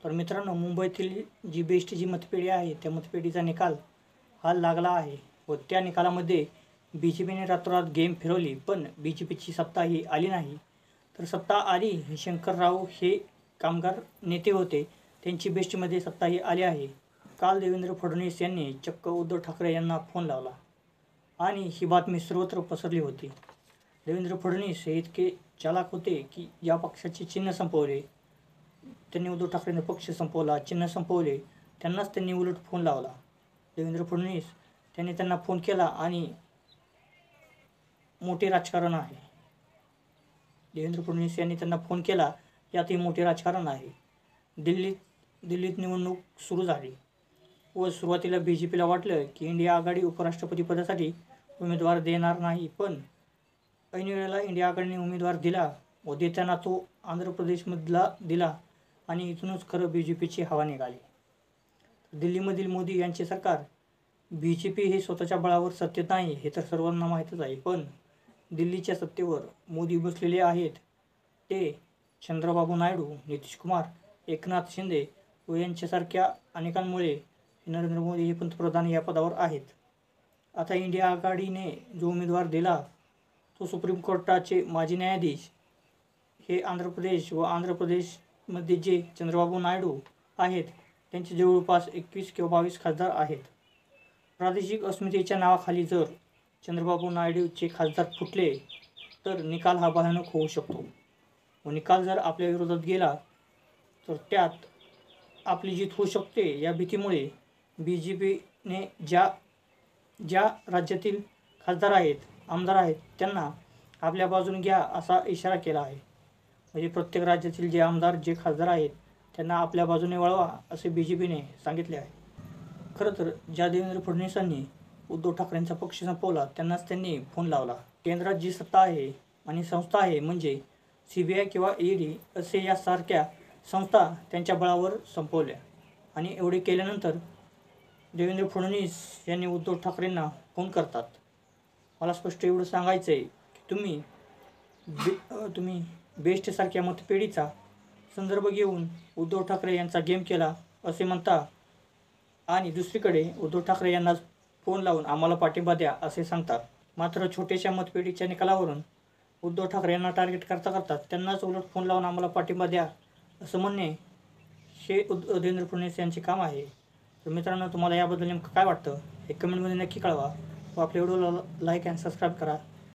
तर मित्रांनो, मुंबईतील जी बेस्ट जी मतपेढी आहे त्या मतपेढीचा निकाल हा लागला आहे व त्या निकालामध्ये बी जे पीने रातोरात गेम फिरवली, पण बी जे पीची सत्ता ही आली नाही. तर सत्ता आली हे शंकरराव हे कामगार नेते होते, त्यांची बेस्टमध्ये सत्ता ही आली आहे. काल देवेंद्र फडणवीस यांनी चक्क उद्धव ठाकरे यांना फोन लावला आणि ही बातमी सर्वत्र पसरली होती. देवेंद्र फडणवीस हे इतके चालाक होते की या पक्षाचे चिन्ह संपवले, त्यांनी उद्धव ठाकरेंचा पक्ष संपवला, चिन्ह संपवले, त्यांनाच त्यांनी उलट फोन लावला. देवेंद्र फडणवीस त्यांनी त्यांना फोन केला आणि मोठे राजकारण आहे. देवेंद्र फडणवीस यांनी त्यांना फोन केला, यातही मोठे राजकारण आहे. दिल्लीत निवडणूक सुरू झाली व सुरुवातीला बी जे पीला वाटलं की इंडिया आघाडी उपराष्ट्रपतीपदासाठी उमेदवार देणार नाही, पण ऐन वेळेला इंडिया आघाडीने उमेदवार दिला व देताना तो आंध्र प्रदेशमधला दिला आणि इथूनच खरं बी जे पीची हवा निघाली. दिल्लीमधील मोदी यांचे सरकार, बी जे पी हे स्वतःच्या बळावर सत्तेत नाही हे तर सर्वांना माहीतच आहे, पण दिल्लीच्या सत्तेवर मोदी बसलेले आहेत ते चंद्रबाबू नायडू, नितीश कुमार, एकनाथ शिंदे व यांच्यासारख्या अनेकांमुळे नरेंद्र मोदी हे पंतप्रधान या पदावर आहेत. आता इंडिया आघाडीने जो उमेदवार दिला तो सुप्रीम कोर्टाचे माजी न्यायाधीश हे आंध्र प्रदेशमध्ये जे चंद्रबाबू नायडू आहेत त्यांचे जवळपास 21 किंवा 22 खासदार आहेत. प्रादेशिक अस्मितेच्या नावाखाली जर चंद्रबाबू नायडूचे खासदार फुटले तर निकाल हा भयानक होऊ शकतो व निकाल जर आपल्या विरोधात गेला तर त्यात आपली जीत होऊ शकते. या भीतीमुळे बी जे पीने ज्या राज्यातील खासदार आहेत, आमदार आहेत त्यांना आपल्या बाजूने घ्या असा इशारा केला आहे. म्हणजे प्रत्येक राज्यातील जे आमदार, जे खासदार आहेत त्यांना आपल्या बाजूने वळवा असे बी जे पीने सांगितले आहे. खरं तर ज्या देवेंद्र फडणवीसांनी उद्धव ठाकरेंचा पक्ष संपवला त्यांनाच त्यांनी फोन लावला. केंद्रात जी सत्ता आहे आणि संस्था आहे म्हणजे CBI किंवा ED असे यासारख्या संस्था त्यांच्या बळावर संपवल्या आणि एवढे केल्यानंतर देवेंद्र फडणवीस यांनी उद्धव ठाकरेंना फोन करतात. मला स्पष्ट एवढं सांगायचं आहे की तुम्ही बेस्टसारख्या मतपेढीचा संदर्भ घेऊन उद्धव ठाकरे यांचा गेम केला असे म्हणता आणि दुसरीकडे उद्धव ठाकरे यांना फोन लावून आम्हाला पाठिंबा द्या असे सांगतात. मात्र छोट्याशा मतपेढीच्या निकालावरून उद्धव ठाकरे यांना टार्गेट करता त्यांनाच उलट फोन लावून आम्हाला पाठिंबा द्या असं म्हणणे हे देवेंद्र फडणवीस यांचे काम आहे. तर मित्रांनो, तुम्हाला याबद्दल नेमकं काय वाटतं हे कमेंटमध्ये नक्की कळवा व आपल्या व्हिडिओला लाईक आणि सबस्क्राईब करा.